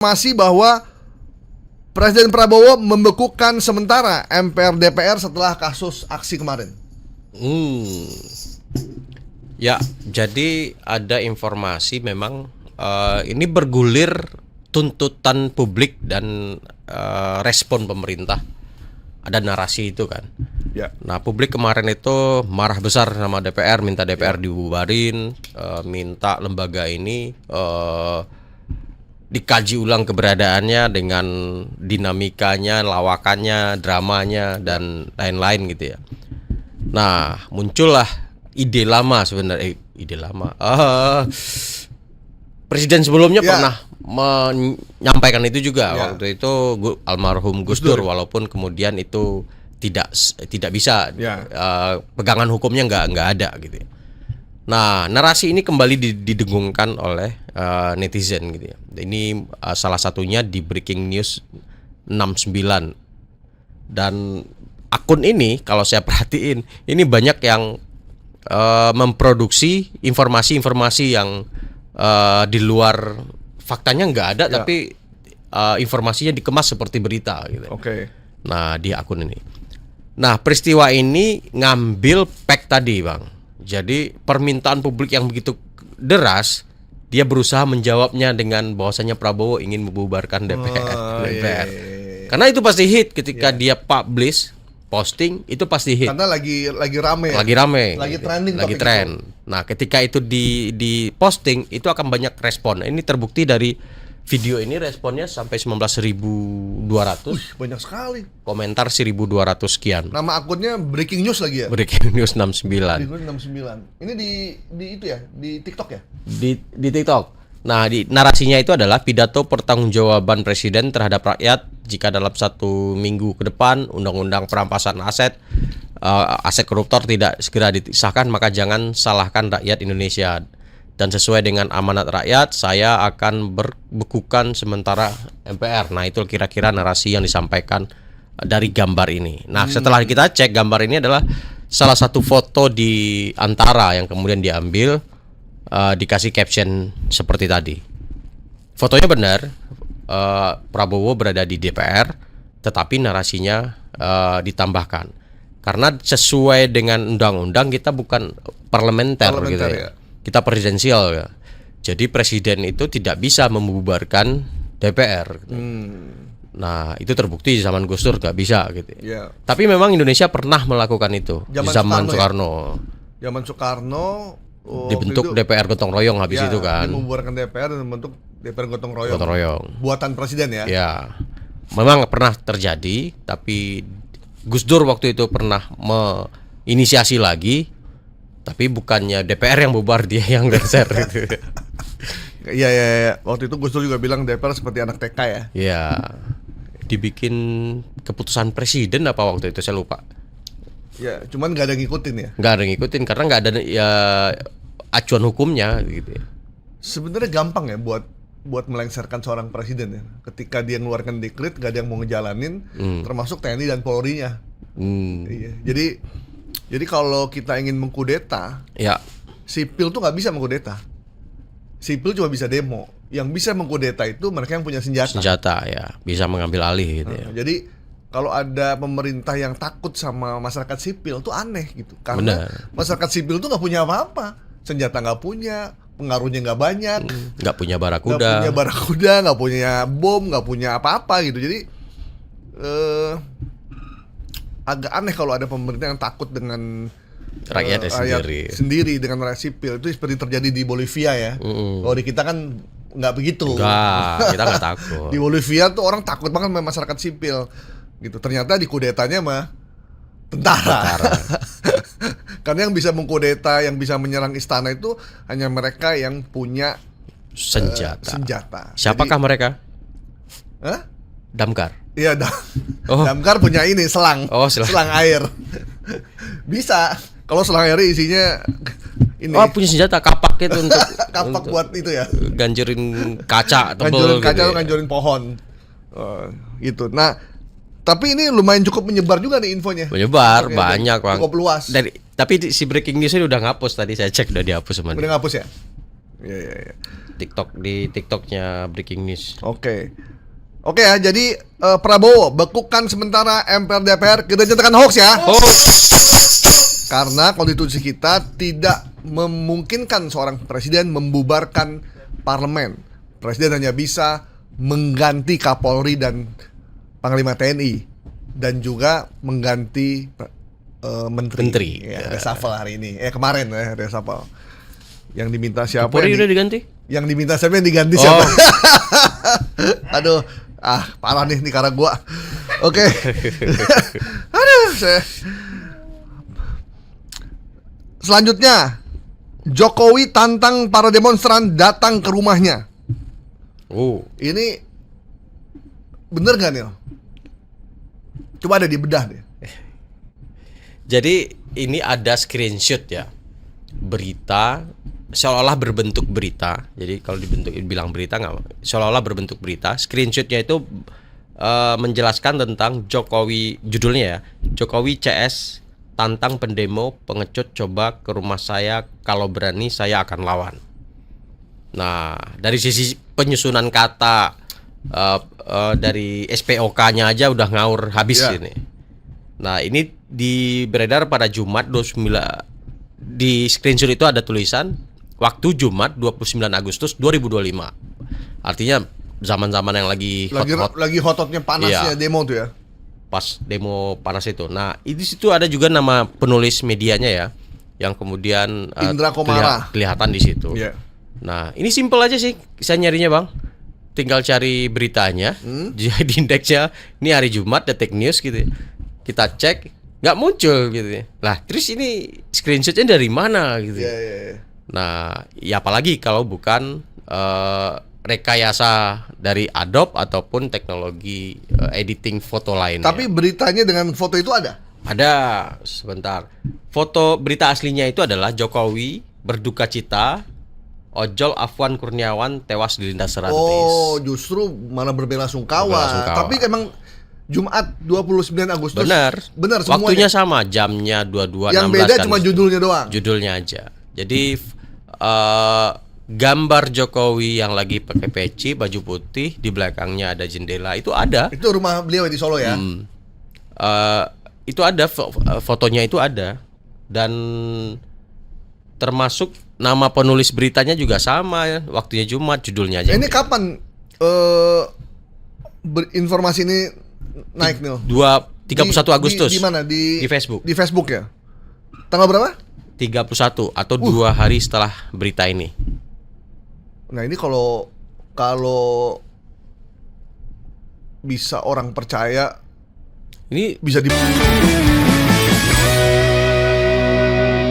Masih bahwa Presiden Prabowo membekukan sementara MPR DPR setelah kasus aksi kemarin. Ya, jadi ada informasi memang ini bergulir tuntutan publik dan respon pemerintah. Ada narasi itu kan. Ya. Nah, publik kemarin itu marah besar sama DPR, minta DPR dibubarin, minta lembaga ini dikaji ulang keberadaannya dengan dinamikanya, lawakannya, dramanya dan lain-lain gitu ya. Nah, muncullah ide lama sebenarnya, Presiden sebelumnya pernah menyampaikan itu juga waktu itu almarhum Gus Dur, walaupun kemudian itu tidak bisa pegangan hukumnya nggak ada gitu ya. Nah, narasi ini kembali didengungkan oleh netizen gitu ya. Ini salah satunya di Breaking News 69. Dan akun ini kalau saya perhatiin ini banyak yang memproduksi informasi-informasi yang di luar faktanya nggak ada, tapi informasinya dikemas seperti berita gitu. Nah, di akun ini. Nah, peristiwa ini ngambil fact tadi, Bang. Jadi permintaan publik yang begitu deras, dia berusaha menjawabnya dengan bahwasanya Prabowo ingin membubarkan DPR. Karena itu pasti hit ketika dia publish, posting, itu pasti hit. Karena lagi rame. Lagi gitu. trending. Lagi trend. Nah, ketika itu di posting, itu akan banyak respon. Ini terbukti dari video ini, responnya sampai 19.200. Banyak sekali. Komentar 1.200 sekian. Nama akunnya Breaking News lagi ya? Breaking News 69. Breaking News 69. Ini di itu ya, di TikTok ya? Di TikTok. Nah, di narasinya itu adalah pidato pertanggungjawaban Presiden terhadap rakyat jika dalam 1 minggu ke depan undang-undang perampasan aset koruptor tidak segera disahkan, maka jangan salahkan rakyat Indonesia. Dan sesuai dengan amanat rakyat, saya akan berbekukan sementara MPR. Nah, itu kira-kira narasi yang disampaikan dari gambar ini. Nah, setelah kita cek, gambar ini adalah salah satu foto di antara yang kemudian diambil, dikasih caption seperti tadi. Fotonya benar, Prabowo berada di DPR, tetapi narasinya ditambahkan. Karena sesuai dengan undang-undang kita bukan parlementer gitu ya. Kita presidensial ya. Jadi presiden itu tidak bisa membubarkan DPR gitu. Nah, itu terbukti di zaman Gus Dur nggak bisa gitu. Tapi memang Indonesia pernah melakukan itu di zaman Soekarno. Zaman Soekarno dibentuk DPR gotong royong habis itu kan. Membubarkan DPR dan membentuk DPR gotong royong. Buatan presiden ya. Ya. Memang pernah terjadi, tapi Gus Dur waktu itu pernah menginisiasi lagi. Tapi bukannya DPR yang bubar, dia yang geser gitu. Iya. Waktu itu Gus Dur juga bilang DPR seperti anak TK ya. Iya. Dibikin keputusan presiden apa waktu itu, saya lupa. Ya, cuman nggak ada ngikutin ya. Nggak ada ngikutin karena nggak ada acuan hukumnya gitu. Sebenarnya gampang ya buat melengsarkan seorang presiden ya. Ketika dia ngeluarkan dekret, nggak ada yang mau ngejalanin, termasuk TNI dan Polri-nya. Iya. Jadi kalau kita ingin mengkudeta, sipil tuh nggak bisa mengkudeta. Sipil cuma bisa demo. Yang bisa mengkudeta itu mereka yang punya senjata. Senjata ya, bisa mengambil alih gitu ya. Jadi kalau ada pemerintah yang takut sama masyarakat sipil tuh aneh gitu. Karena masyarakat sipil tuh nggak punya apa-apa. Senjata nggak punya, pengaruhnya nggak banyak. Nggak punya barakuda. Nggak punya bom, nggak punya apa-apa gitu. Jadi agak aneh kalau ada pemerintah yang takut dengan rakyat sendiri dengan rakyat sipil. Itu seperti terjadi di Bolivia ya. Kalau di kita kan nggak begitu. Enggak, kita nggak takut. Di Bolivia tuh orang takut banget sama masyarakat sipil gitu. Ternyata di kudetanya mah tentara. Karena yang bisa mengkudeta, yang bisa menyerang istana itu hanya mereka yang punya senjata. Siapakah mereka? Damkar. Iya, Damkar punya ini selang air. Bisa. Kalau selang air isinya ini. Punya senjata kapak itu untuk kapak buat itu ya. Gancurin kaca tebel. Gancurin pohon. Gitu. Nah, tapi ini lumayan cukup menyebar juga nih infonya. Menyebar banyak, Bang. Cukup luas. Tapi si Breaking News ini udah ngapus tadi, saya cek udah dihapus sama dia. Udah ngapus ya? Iya, iya, iya. TikToknya Breaking News. Oke. Oke ya, jadi Prabowo bekukan sementara MPR DPR, kita nyatakan hoax ya. Karena konstitusi kita tidak memungkinkan seorang presiden membubarkan parlemen. Presiden hanya bisa mengganti Kapolri dan Panglima TNI dan juga mengganti menteri. Ya, reshuffle hari ini. Kemarin ya reshuffle. Yang diminta siapa? Kapolri udah diganti? Yang diminta siapa, yang diganti siapa? Aduh, parah nih karena gua. Oke. Aduh, selanjutnya, Jokowi tantang para demonstran datang ke rumahnya. Ini bener gak nih? Coba ada dibedah deh. Jadi ini ada screenshot ya, berita seolah-olah berbentuk berita. Jadi kalau bilang berita nggak, seolah-olah berbentuk berita. Screenshotnya itu menjelaskan tentang Jokowi, judulnya ya, Jokowi CS tantang pendemo pengecut coba ke rumah saya, kalau berani saya akan lawan. Nah, dari sisi penyusunan kata dari SPOK-nya aja udah ngawur habis ini. Nah, ini beredar pada Jumat 29. Di screenshot itu ada tulisan waktu Jumat 29 Agustus 2025. Artinya zaman-zaman yang lagi hot-hotnya panasnya demo tuh ya. Pas demo panas itu. Nah, di situ ada juga nama penulis medianya ya, yang kemudian Indra Komara kelihatan di situ. Nah, ini simple aja sih saya nyarinya, Bang. Tinggal cari beritanya, di indeksnya ini hari Jumat, Detik News gitu. Kita cek, nggak muncul gitu. Lah, terus ini screenshotnya dari mana gitu. Nah, ya apalagi kalau bukan rekayasa dari Adobe ataupun teknologi editing foto lainnya. Tapi beritanya dengan foto itu ada? Ada, sebentar. Foto berita aslinya itu adalah Jokowi berduka cita, ojol Afwan Kurniawan tewas dilindas rantis. Oh, justru malah berbela sungkawa. Tapi emang Jumat 29 Agustus. Benar semuanya. Waktunya sama, jamnya 22.16. Yang beda cuma judulnya doang. Judulnya aja. Jadi gambar Jokowi yang lagi pakai peci, baju putih, di belakangnya ada jendela, itu ada. Itu rumah beliau di Solo ya? Itu ada, fotonya itu ada. Dan termasuk nama penulis beritanya juga sama ya. Waktunya Jumat, judulnya aja. Ini kapan informasi ini naik nih? 31 Agustus. Di mana? Di Facebook. Di Facebook ya? Tanggal berapa? 31 atau 2 hari setelah berita ini. Nah, ini kalau bisa orang percaya, ini bisa di